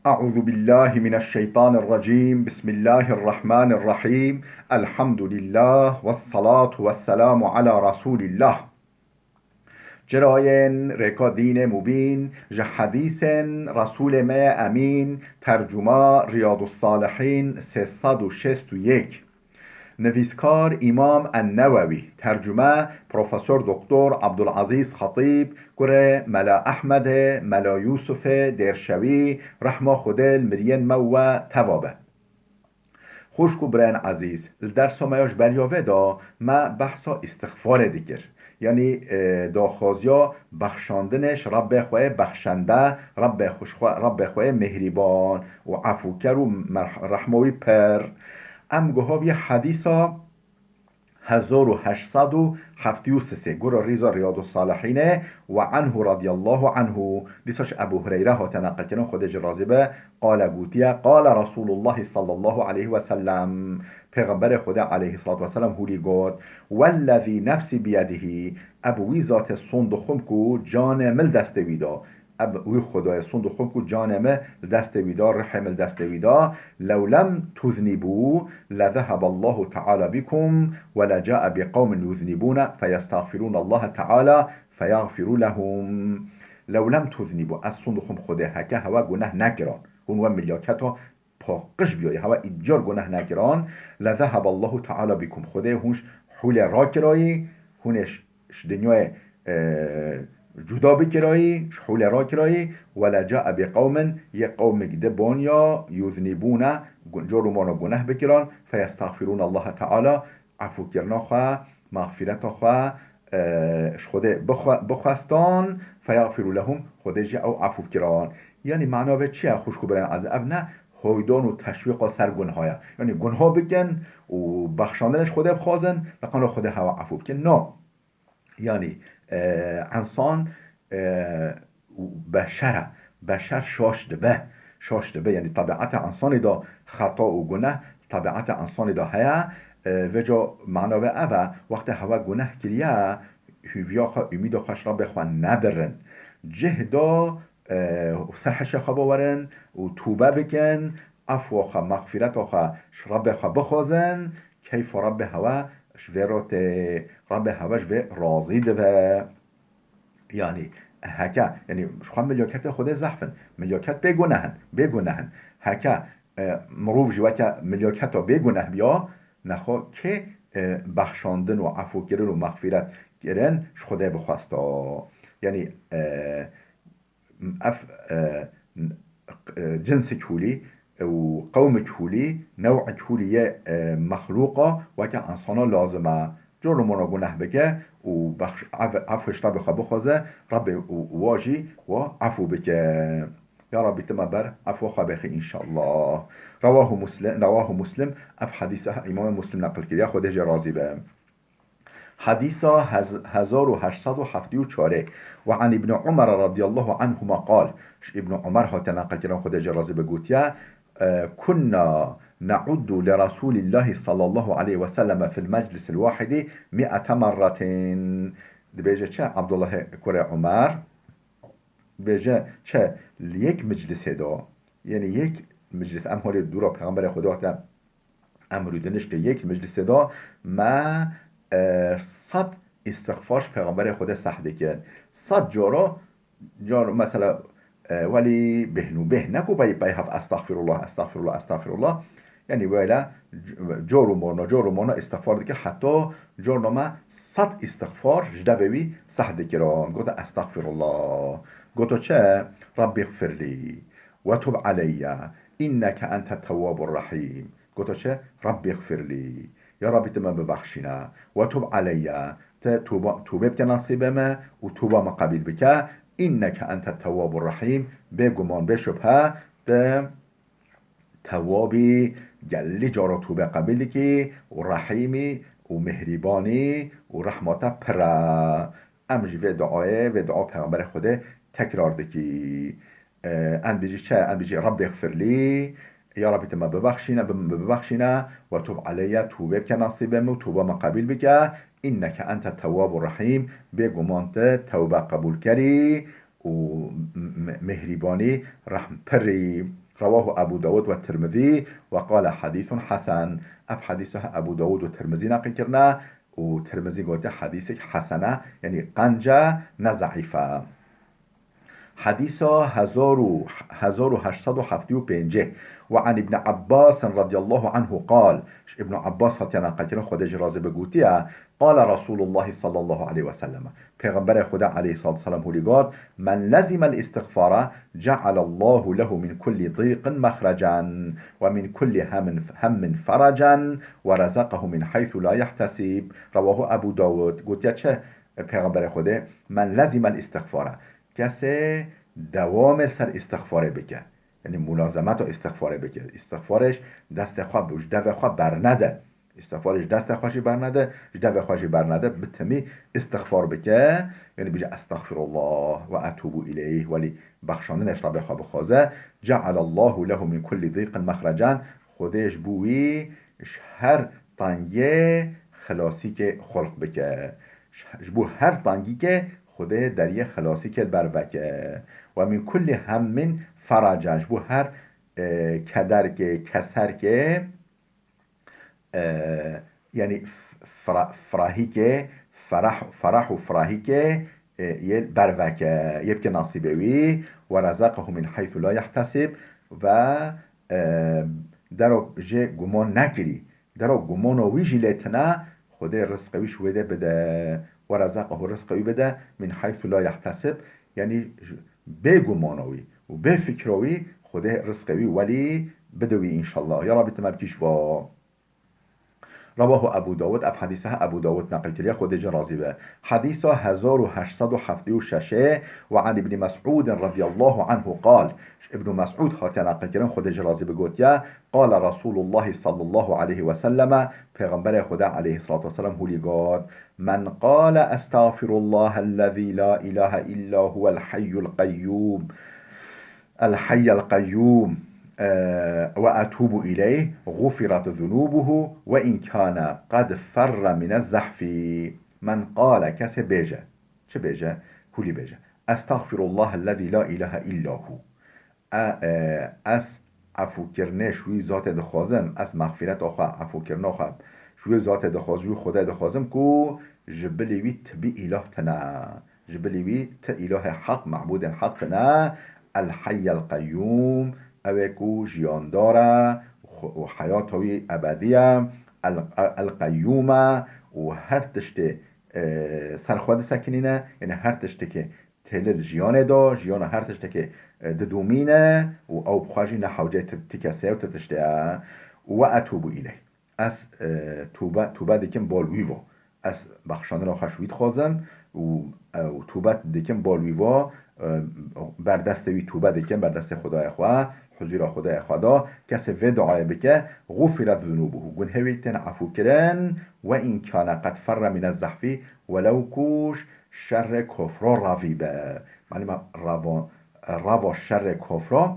أعوذ بالله من الشيطان الرجيم بسم الله الرحمن الرحيم الحمد لله والصلاة والسلام على رسول الله جراين ركادين مبين حديث رسول ما أمين ترجمة رياض الصالحين 361 نویسکار امام النووی ترجمه پروفسور دکتر عبدالعزیز خطیب کره ملا احمد ملا یوسف درشوی رحمه خودل مرین مو توابه خوشکو برن عزیز درس مایاش بریاوه دا ما بحثا استغفار دیگر یعنی داخوازیا بخشاندنش رب خواه بخشنده رب خواه مهریبان و عفوکر و رحموی پر ام گوهاوی حدیثا 1873 گورا ریزا ریاض الصالحینه و عنه رضی الله عنه دیساش ابو هریره ها تنقل کنن خودش رازبه قال گوتیا قال رسول الله صلی الله علیه و سلم پیغمبر خدا علیه الصلاة و سلام هولی گفت والذی نفسی بیده ابوی ذات صندوقم کو جان مل دست ویدا وی خدای صندوقم کو جانمه دست ویدا رحم دست ویدا لو لم تذنبوا لذهب الله تعالى بكم ولجاء بقوم يذنبون فيستغفرون الله تعالى فيغفر لهم لو لم تذنبوا از صندوقم خدا هکه هوا گناه نکران اون و ملیاکتا پاقش بیای هوا ایجار گناه نکران لذهب الله تعالى بكم خدا هونش حول را کرایی هونش دنیای جدا بکرایی شحول را کرایی ولا جاء بقوم یک قوم گده بانیا یذنبون جارو مانا گناه بکران فیستغفرون الله تعالی عفو کرنا خواه مغفرت خواه خود بخواستان فیغفر لهم خود جا او عفو کران یعنی معناوه چیه خوشکو برن از ابنه هایدان و تشویق و سر گناه یعنی گناه بکن و بخشاندنش خود بخوازن لقنا خود هوا عفو بکن نه یعنی انسان بشر شاشته به یعنی طبیعت انسانی دا خطا و گناه طبیعت انسانی دا هیا و جا معناوه اوه وقت هوا گناه کریه هیویا خواه امید خوش را بخواه نبرن جهدا سرحش خواه باورن و توبه بکن عفو خواه مغفرت خواه رب خواه بخوازن کیف رب هوا شویرات رب هواش و راضی ده یعنی هکا یعنی شخوان ملیاکت خود زحفن ملیاکت بگنهن هکا مروف جوکا ملیاکت ها بگنه بیا نخوا که بخشاندن و عفو کردن و مغفرت کردن خدا بخواستا یعنی جنس کهولی و قوم کهولی نوع کهولی مخلوقه و که انسانا لازمه جور منا گناه بکه و عفوش رب خواه بخوازه رب واجی و عفو بکه یا رب تمبر عفو خواه بخی انشاءالله رواه مسلم اف حدیثه امام مسلم نقل کرده خودش راضی به حديثا 1874 وعن ابن عمر رضي الله عنهما قال ابن عمر ها تنقل كلام خود جرازي بقوتيا كنا نعد لرسول الله صلى الله عليه وسلم في المجلس الواحد 100 مرة بيجا چه عبد الله كوري عمر بيجا چه ليك مجلس هدا يعني يك مجلس ام حال دورا پیغمبر خدا امر دنش که یک مجلس هدا ما 100 استغفارش پیغمبر خدا سحده کرد 100 جارا مثلا ولی به نکو بای هف استغفر الله یعنی ویلا جارو مانا استغفار دیگر حتی جارو ما 100 استغفار جده بوی سحده کران گوتا استغفر الله گوتا چه ربی اغفر لی و تب علی اینک انت التواب الرحیم گوتا چه ربی اغفر لی یا ربی تمام ببخشینا و توب علی توبه بکن نصیبمه و توبه ما قبیل بکه اینک انت التواب الرحیم بگمان بشبه ده توابی گلی جارا توبه قبیل که و رحیمی و مهریبانی و رحمت پره امجی و دعا پیغمبر خوده تکرار دکی انبیجی چه؟ انبیجی رب اغفر لی یا ربی تما ببخشینا و توب علیه توبه بکن نصیبم و توبه ما قبیل بکه اینک انت التواب الرحیم بگمانت توبه قبول کری و مهرباني رحم بري. رواه أبو داود والترمذي وقال حديث حسن. اف حديث أبو داود والترمذي نقل كرنا وترمذي قلت حديث حسنة يعني قنجة نزعيفة. حديث 1875 وعن ابن عباس رضي الله عنه قال ابن عباس هاتينا قلتنا خودش رازي بگوتيا قال رسول الله صلى الله عليه وسلم پیغمبر خدا عليه الصلاة والسلام هو لقال من لزم الاستغفار جعل الله له من كل ضيق مخرجا ومن كل هم فرجا ورزقه من حيث لا يحتسب. رواه ابو داود. گوتیا چه پیغمبر خدا من لزم الاستغفار کسی دوام سر استغفاره بکه، یعنی ملازمت و استغفاره بکه، استغفارش دست خواه بوش دو خواه برنده، استغفارش دست خواشی برنده دو خواشی برنده بتمی استغفار بکه، یعنی بجه استغفر الله و اتوب الیه ولی بخشاندنش را بخواه بخوازه جعل الله له من کل ضیق مخرجا خودش بوی هر تنگی خلاصی که خلق بکه، جبو هر تنگی که خدا در یه خلاصی که بروکه و من کل هم من فرجش بو هر کدر که کسر که یعنی فراهی که فرح و فراهی که یه بروکه یبکه ناصیبه وی و رزقه من حیث لا یحتسب و درو جه گمان نکری درو گمان وی جلیتنا خدا رزقویش ویده بده و رزقه رزقوی بده من حیث لا یحتسب یعنی بگمانوی و بفکروی خدا رزقوی ولی بدوی انشالله یا رب تمرکیش و رواه ابو داود. اف حدیث ابو داود نقل کردی خود راضی به حدیث 1876 و عن ابن مسعود رضی الله عنه قال ابن مسعود خاطر نقل کردن خود راضی به گوتیا قال رسول الله صلی الله علیه و سلم پیغمبر خدا علیه الصلاه و السلام هولی گفت من قال استغفر الله الذي لا اله الا هو الحي القيوم وأتوب إليه غفرت ذنوبه وإن كان قد فر من الزحف. من قال کسی بیجه چه بیجه؟ هولی بیجه استغفر الله الذي لا إله إلا هو اس عفو کرنه شوی ذات دخوازم از مغفرت آخوا عفو کرنه آخوا شوی ذات دخوازم خدا دخوازم کو جبلیوی تبی اله تنا جبلیوی ت اله حق معبود حق تنا الحي القيوم اوکو جیانداره و حیاتوی ابدیه القیومه و هر تشت سرخواد سکنینه یعنی هر تشت که تلل جیانه دا جیان هر تشت که ددومینه و او بخواجی نحوجه تکسه و تتشته و اتوبو ایله از توبه دیکم بالویوه از بخشانه را خشوید خوازم و توبه دیکم بالویوه بر دست وی توبه دیکم بر دست خدای خواه حضور خدای خدا کسی و دعای بکه غفرت ذنوبه گنهوی تن عفو کرن و این کان قد فر من الزحفی ولو کوش شر کفر راوی به معنی روا شر کفر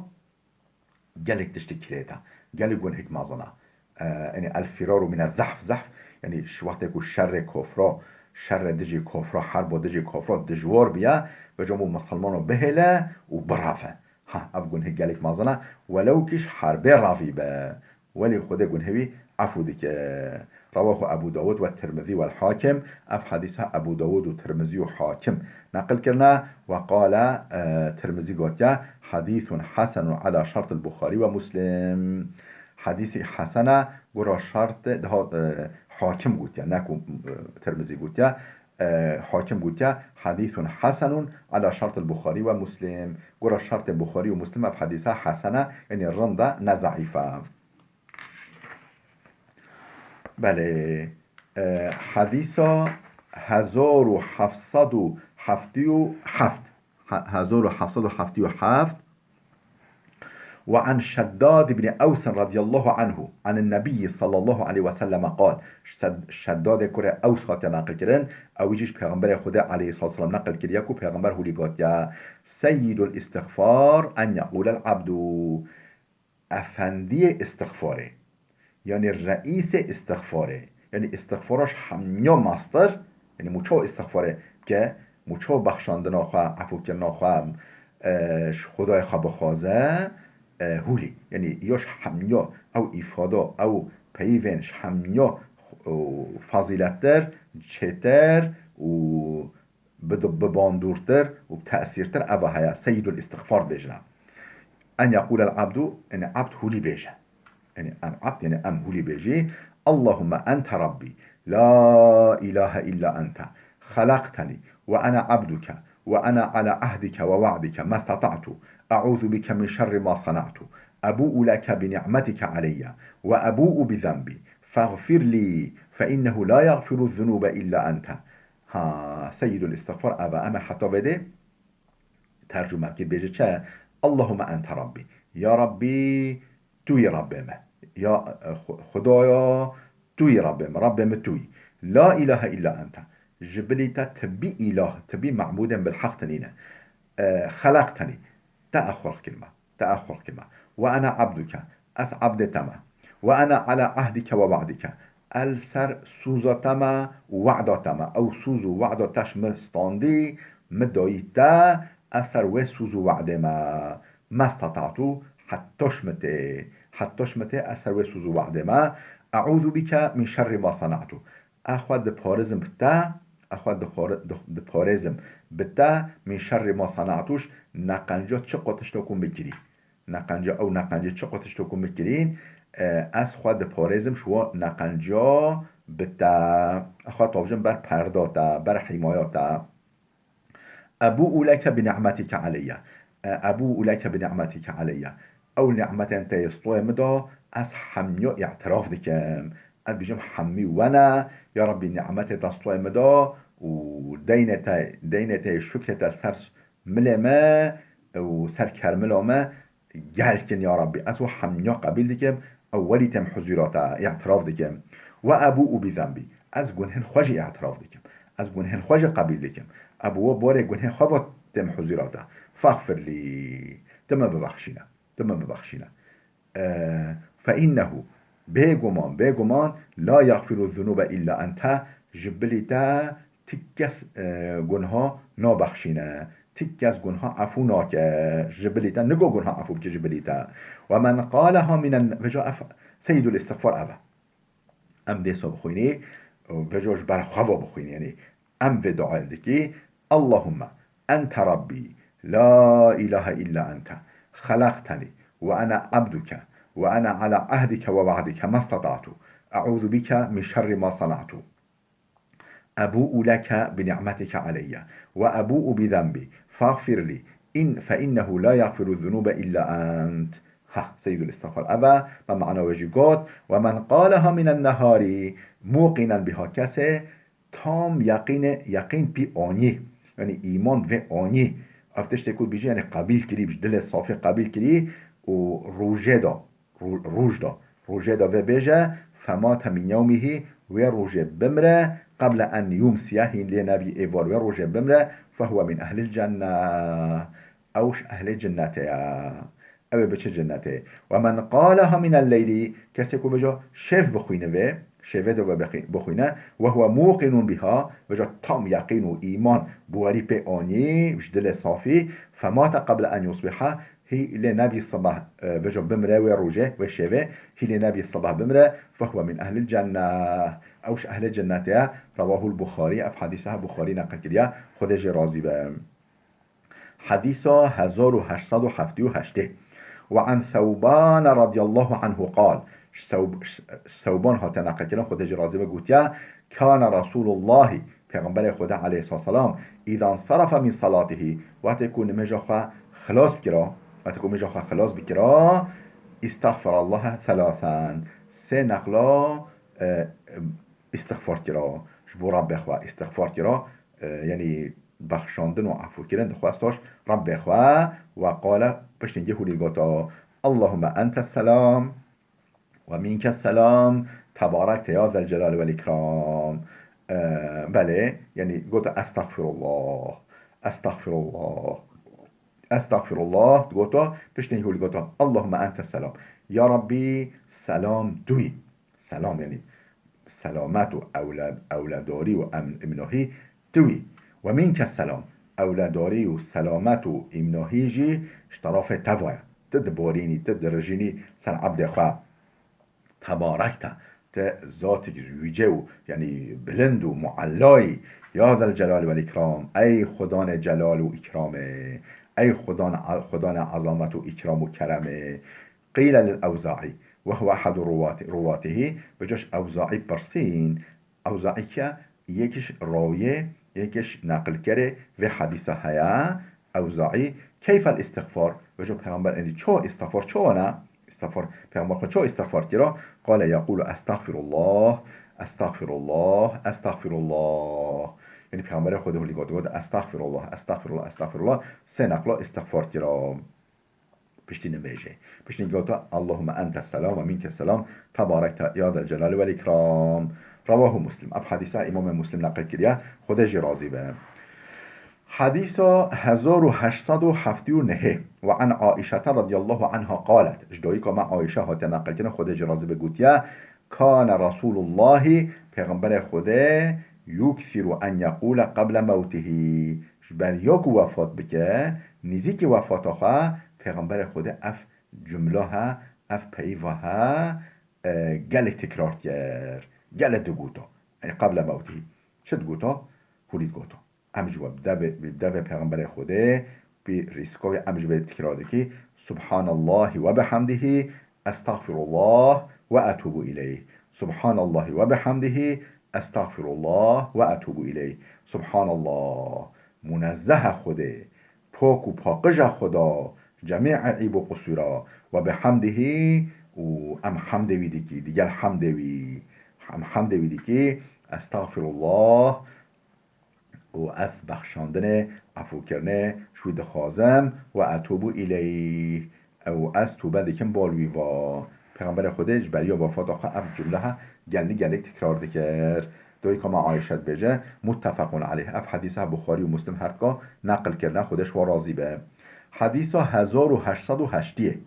گلک تشتی کلیتا گلک گنهک مازنه یعنی الفرار من الزحف زحف یعنی وقتی که شر کفر شر دجی کفر حرب و دجی کفر دجوار بیا و جمعو مسلمانو بهله و برافه ها افغان هجالك مازنا ولو كش حربي رافيبه ولي خده جنهوي عفو ديك. رواه أبو داود والترمذي والحاكم. أف حديثها أبو داود والترمذي وحاكم نقل كرنا وقال ترمذي قوتيا حديث حسن على شرط البخاري ومسلم حديث حسنة قرا شرط حاكم قوتيا ناكو ترمذي قوتيا حاكم قوتيا حديث حسن على شرط البخاري ومسلم قرا شرط البخاري ومسلم في حديثها حسنة يعني الرندة نزعيفة. بله حديث 1777 وعن شداد بن أوس رضي الله عنه عن النبي صلى الله عليه وسلم قال شداد كره أوس خاطر نقل كرن أو يجيش پیغمبر خدا عليه الصلاة والسلام نقل كريا كو پیغمبر هولي قات يا سيد الاستغفار أن يقول العبد أفندي استغفاره يعني الرئيس استغفاره يعني استغفارش همیا ماستر يعني موچو استغفاره که موچو بخشاندن آخوا عفو کردن آخوا خدای خواب خوازه هولی یعنی یوش همیا او ایفادا او پیونش همیا فضیلتر چتر و بباندورتر و تأثیرتر اوه هيا سيد الاستغفار بيجنا أن يقول العبد يعني عبد هولي بيجا يعني أم عبد يعني أم هولي بيجي اللهم أنت ربي لا إله إلا أنت خلقتني وأنا عبدك وأنا على عهدك ووعدك ما استطعت أعوذ بك من شر ما صنعت أبوء لك بنعمتك علي وأبوء بذنبي فاغفر لي فإنه لا يغفر الذنوب إلا أنت ها سيد الاستغفار أبا أما حتى بده ترجمه که بيجي چه اللهم أنت ربي يا ربي توي ربي ما يا خدايا توي ربي ما ربي ما توي لا إله إلا أنت جبليتا تبي إله تبي معبودا بالحق تنينه خلقتني تأخر كلمة وأنا عبدك أس عبد تما وأنا على عهدك ووعدك السر سوزتما وعدتما أو سوزو وعدتش مستاندي مدايتا أسر وسوزو وعد ما استطعتو حتىش متى أسر وسوزو وعد ما أعوذ بك من شر ما صنعتو أخذ بارزم بتا أخذ پارزم بتا من شر ما صنعتوش نقنجا چه قطش تکون بگیری نقنجا او نقنجا چه قطش تکون بگیرین از خود پارزم شو نقنجا بتا أخذ طوجم بر پرداتا بر حمایاتا أبوء لك بنعمتك علي أبوء لك بنعمتك علي أو نعمت أنت يسطوي مدا از حميو اعتراف دكم بيجم حمي وانا يا ربي نعمت تسطوي مدا و دينتا شكرتا سر ملما و سر كرملاما جالكن يا ربي أسو حميو قبيل دكم أولي تم حزيراتا اعتراف دكم وأبوء بذنبي از گنهن خوش اعتراف دكم از گنهن خوش قبيل دكم أبوه باره گنه خواه تم حضوراته فاغفر لي تم ببخشينا فإنه بيغمان لا يغفر الذنوب إلا أنت جبلتا تكس گنها نابخشينه تكس گنها عفو ناك جبلتا نگو گنها عفو بك جبلتا ومن قالها من سيد الاستغفار أبا أم ديسو بخويني بجوش بر خواه بخويني يعني أم في دعاء دكي اللهم أنت ربي لا إله إلا أنت خلقتني وأنا عبدك وأنا على عهدك ووعدك ما استطعت أعوذ بك من شر ما صنعت أبوء لك بنعمتك علي وأبوء بذنبي فاغفر لي فإنه لا يغفر الذنوب إلا أنت سيد الاستغفار أبا ما معنى وجيقات ومن قالها من النهار موقنا بها كسي تام يقين بي آنيه يعني ایمان و آنی افتش تکود بیجی یعنی قبیل کری بیج دل صافی قبیل کری و روژه دا و بیجه فمات من یومه و روژه بمره قبل ان یومسیه هین لی نبی ایوال و روژه بمره فهو من اهل الجنه اوش اهل جنته او بچه جنته و من قالها من الليل کسی که بجا شف بخوینه و شوه دو بخوینه و هو موقن بها وجا تام يقين و إيمان بواري بي آني وش دل صافي فمات قبل أن يصبح هي لنبي الصباح وجا بمره وروجه وشوه هي لنبي الصباح بمره فهو من أهل الجنة أوش أهل الجنة رواه البخاري أف حديثها بخاري نقل كريا خودش راضي به حديثا 1878 وعن ثوبان رضي الله عنه قال ثوبان هات نقل کردن خودش راضی به گوتیا کان رسول الله پیغمبر خدا علیه السلام اذا انصرف من صلاته وقتی که نماز خلاص بکرا استغفر الله ثلاثا سه نقلا استغفار کرا جبو رب خوا استغفار کرا یعنی بخشاندن و عفو کردن خواستاش رب خوا و قال پشتنگه هولی گوتا اللهم انت السلام ومنك السلام تبارك يا ذا الجلال والإكرام بله يعني قلت أستغفر الله قلت بشتني هو قلت اللهم أنت السلام يا ربي سلام دوي سلام يعني سلامات أولاداري وأمنهي دوي ومنك السلام اولاداری و سلامت و امناهیجی اشتراف توایا تد بورینی تد رجینی سر عبد خواه تباركت ذاتك ویجه يعني بلند و معلای یا ذا الجلال والإكرام ای خدان جلال و اکرامه ای خدان عظمت و اکرام و کرمه قیل للأوزاعي وهو أحد رواته بجاش أوزاعي برسين أوزاعي که یکیش راویه یکیش نقل کرده و حدیثه هیا أوزاعي كيف الاستغفار بجا پیغمبر اینی چو استغفار چو نه استغفار پیغمبر خود چو استغفار کرا قال يقول استغفر الله استغفر الله استغفر الله یعنی پیغمبر خود هلی گفت استغفر الله استغفر الله استغفر الله سه نقلا استغفار کرا پشتی نمیشه پشتی گفت اللهم انت السلام و منك السلام تبارکت یا ذا الجلال والإكرام رواه مسلم اب حدیثه امام مسلم نقل کرده خودش راضی به حديث 1879 وعن عائشة رضي الله عنها قالت اجدويك مع عائشة هاتنقل كنا خده جرازي بقوتيا كان رسول الله پیغمبر خده يكثر أن يقول قبل موته جبر يوكو وفات بك نزيك وفات آخا پیغمبر خده اف جمله ها اف پیوه ها گل تکرار تیر گل دو گوتا قبل موته شد گوتا هولید گوتا امجواب دو پیغمبر خوده بی ریسکوی امجواب تکرار که سبحان الله و بحمده استغفر الله و اتوب الیه سبحان الله و بحمده استغفر الله و اتوب الیه سبحان الله منزه خوده پاک و پاکج خدا جمیع عیب و قصورا و بحمده و ام حمد ویدی که دیگر حمد ویدی که استغفر الله و از بخشاندن عفو کردن شوید خازم و اتوبو الیه او از توبه دیکن بالوی و پیغمبر خودش برای وفات آخه اف جمله ها گلی تکرار دکر دوی که ما عایشت بجه متفقون علیه اف حدیث ها بخاری و مسلم هرگاه نقل کردن خودش و راضی به حدیث 1880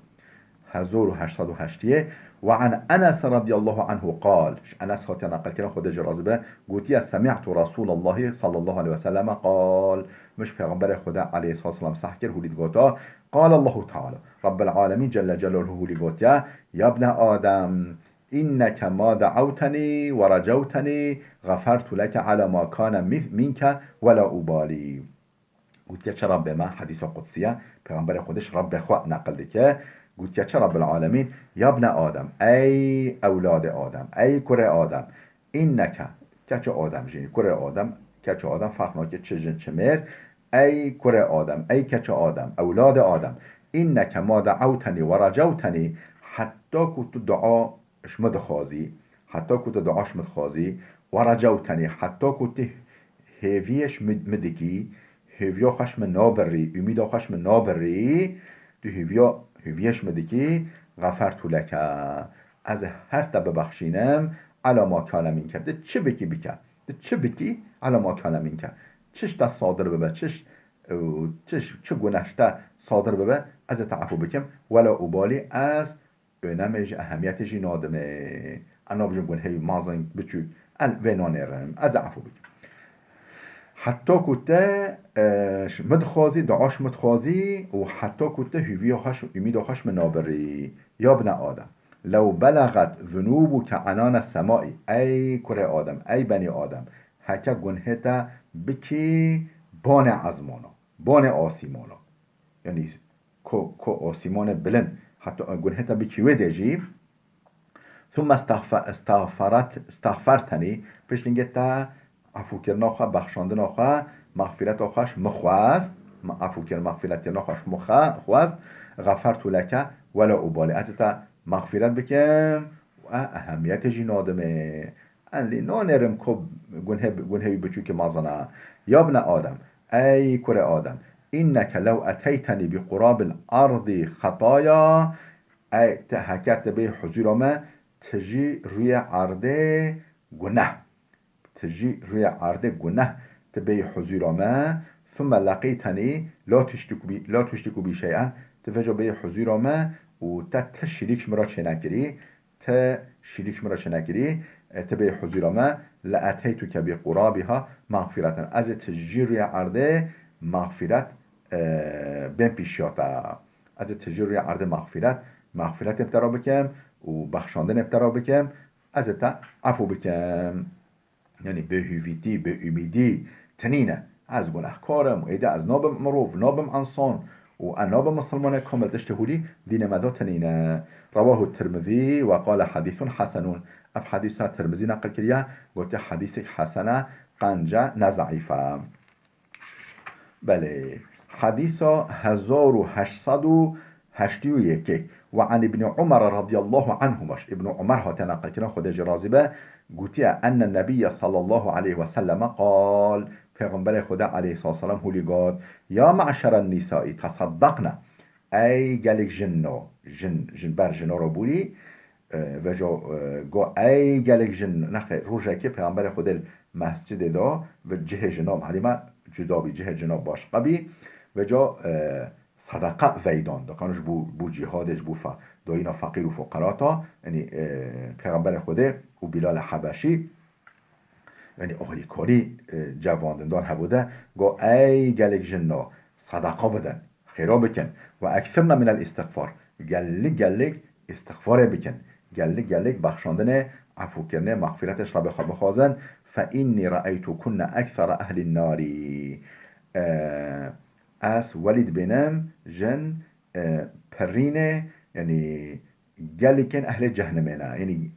وعن أنس رضي الله عنه قال أنس هاتي نقل كنا خود جرازبه قلت سمعت رسول الله صلى الله عليه وسلم قال مش پیغمبر خدا عليه الصلاة والسلام سحكر هولید قوتا قال الله تعالى رب العالمين جل جلاله هولید قوتا يا ابن آدم إنك ما دعوتني ورجوتني غفرت لك على ما كان منك ولا أبالي قلت چه رب ما حدیث قدسیه پیغمبر خودش رب خود نقل دکه قلت چه رب العالمین یا ابن آدم ای اولاد آدم ای کره آدم اینکه که آدم جینی کره آدم که آدم فرق ناکه چه جن چه مر ای کره آدم ای که آدم اولاد آدم اینکه ما دعوتنی و رجوتنی حتی که دعاش مدخوازی حتی که دعاش مدخوازی و رجوتنی حتی که هیویش مدکی هیویا خشم نابری امید خشم نابری تو هیویش مدکی غفرت لک از هر تا ببخشینم علا ما کان منک ده چه بکی بکن ده چه بکی علا ما کان منک چش تا صادر ببه چه گنشته صادر ببه از تعفو بکم ولا ابالی از önəmej اهمیتش نادمه انا بجم گون هی مازن بچو و نانرم از عفو بکم حتی کته مدخوازی دعاش مدخوازی و حتی کته هیوی خشم امید خشم نابری یا ابن آدم لو بلغت ذنوب که عنان السمائی ای کره آدم ای بنی آدم هکه گنهتا بکی بان عظمانا بان آسیمانا یعنی که آسیمان بلند حتی گنهتا بکی ودجی ثم استغفرتنی پشتنگتا عفو کردن آخه بخشاندن آخه مغفرت آخهش مخواست عفو کردن مغفرت آخهش مخواست غفرت لک ولا ابالی از تا مغفرت بکم و اهمیت جی نادمه انلی نانرم که گنهی بچو که مازنه یا ابن آدم ای کره آدم اینک لو اتیتنی بقراب الارض خطایا ای تحکرت به حضورم تجی روی عرض گناه تجي روی عرض گناه تبي حضور ثم لقيتني لا تشرك بي شيئا تفجأ بي حضور و تشريكش مرا شنكري تبي حضور لأتيتك بقرابها مغفرة از تجي روی عرض مغفرت بین پیشیاتا از تجربه عرض مغفرت ابترا بکم و بخشاندن ابترا بکم از تا عفو بکم یعنی به هویتی به امیدی تنینه از گناهکارم و ایده از نابم مروف نابم انسان و نابم مسلمان کامل تشتهولی دین مدا تنینه رواه الترمذي وقال حديث حسن اف حديث الترمذي نقل كريا قلت حديث حسنه قنجه نزعيفه بله حديث 1881 وعن ابن عمر رضي الله عنهما ابن عمر هاتنقل كنا خود جرازبه قلت أن النبي صلى الله عليه وسلم قال پیغمبر خدا علیه السلام هولی گاد یا معشر النساء تصدقنا ای گلک جن بر جنا رو بولی و جا گو ای گلک جن نخه روژه که پیغمبر خدا مسجد دا و جه جنا معلومه جدا بی جه جنا باش قبی و جا صدقه ویدان دقانش بو جهادش بو داینا فقیر و فقراتا یعنی پیغمبر خدا و بلال حبشی یعنی اهلی کاری جواندندان هبوده گو ای گلک جنا صدقه بدن خیرا بکن و اکثرنا من الاستغفار گلک استغفار بکن گلک بخشاندن عفو کردن مغفرتش را بخوازن فإني رأيتكن أكثر أهل النار اس ولید بینم جن پرینه یعنی گلکن اهل جهنمه نه یعنی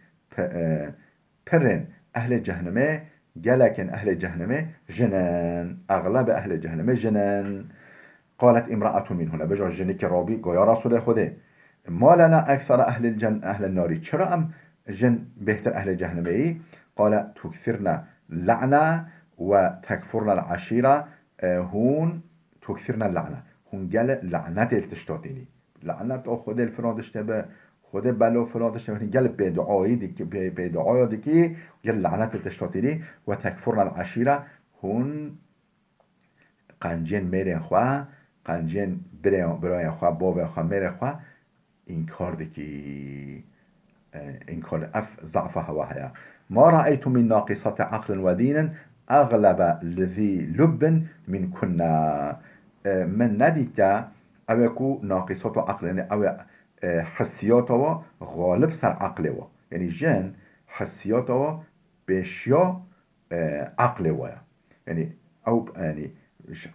پرن اهل جهنمه گلکن اهل جهنمه جنن اغلب اهل جهنمه جنن قالت امرأة منهن بجا جنی که رابی گویا رسول خوده ما لنا اکثر اهل الناری چرا ام جن بهتر اهل جهنمه ای قال تكثرنا لعنه و تکفرنا العشیره هون تكثرنا اللعنه هون قال لعنات التشتاتيني لعنات خود الفراد اشتبه خود بلو فراد اشتبه قال بدعائي ديك بدعائي ديكي قال لعنات التشتاتيني وتكفرنا العشيره هون قنجين ميرن خوا قنجين براي خوا باب خوا ميرن خوا این کار ديكي این کار ضعف هواها ما رأيت من ناقصات عقل ودين اغلب لذي لب من كنا من ندید که اوه کو ناقصات و عقل یعنی اوه حسیات و غالب سر عقل و یعنی جن حسیات و بشیا عقل و یعنی او یعنی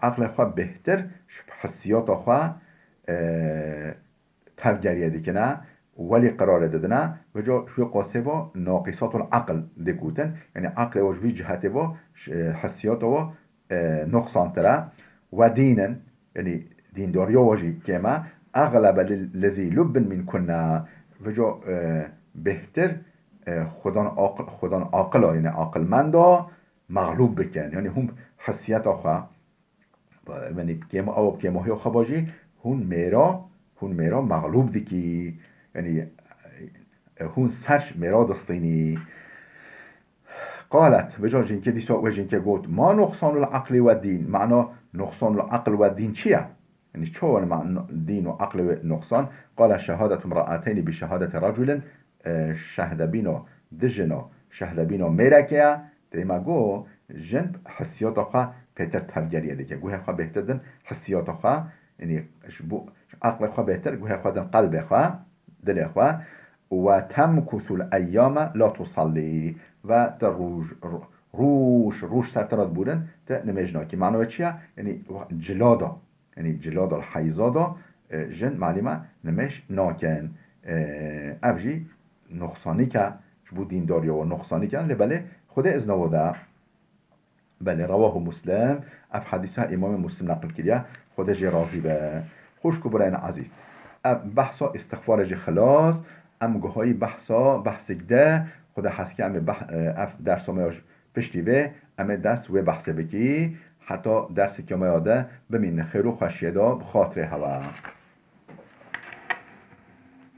عقل خواه بهتر حسیات خواه تفگریه دیکنه ولی قرار دادنه و جا شوی قاسه و ناقصات العقل دکوتن یعنی عقل و جوی جهت و حسیات و نقصان تره و دينا يعني دين داريا واجي كما أغلب الذي لب من كنا وجا بهتر خدان عاقل يعني عاقل من دا مغلوب بكن يعني هم حسيات آخوا يعني كما أو كما هي خباجي هون ميرا مغلوب ديكي يعني هون سرش ميرا دستيني قالت وجا جنكي دي سوء وجنكي قلت ما نقصان العقل والدين معنى نقصان العقل والدين چيه يعني شو معنى دين وعقل نقصان قال شهادة امرأتين بشهادة رجل شهد بينو دجنو شهد بينو ميركيا ديما قو جنب حسيات أخوة بيتر تفجرية ديكي قوها أخوة بيهتدن حسيات أخوة يعني عقل أخوة بيتر قوها أخوة دن قلب أخوة دل أخوة وتمكث الأيام لا تصلي و در روش سرطرات بودن تا نمیجنا که معنی چیه؟ یعنی جلادا الحیزادا جن معلومه نمیش ناکن افجی نقصانی که بود دینداری و نقصانی که بله خود از نواده بله رواه مسلم اف حدیثه امام مسلم نقل کرده خودش راضی به خوش کبرین عزیز بحثا استغفار جی خلاص ام گوهای بحث ده خود هست که اف درس همیاش پشتیوه امه دست و بحثه بکی حتی درسی که ما یاده بمین خیر و خوشیده بخاطره هوا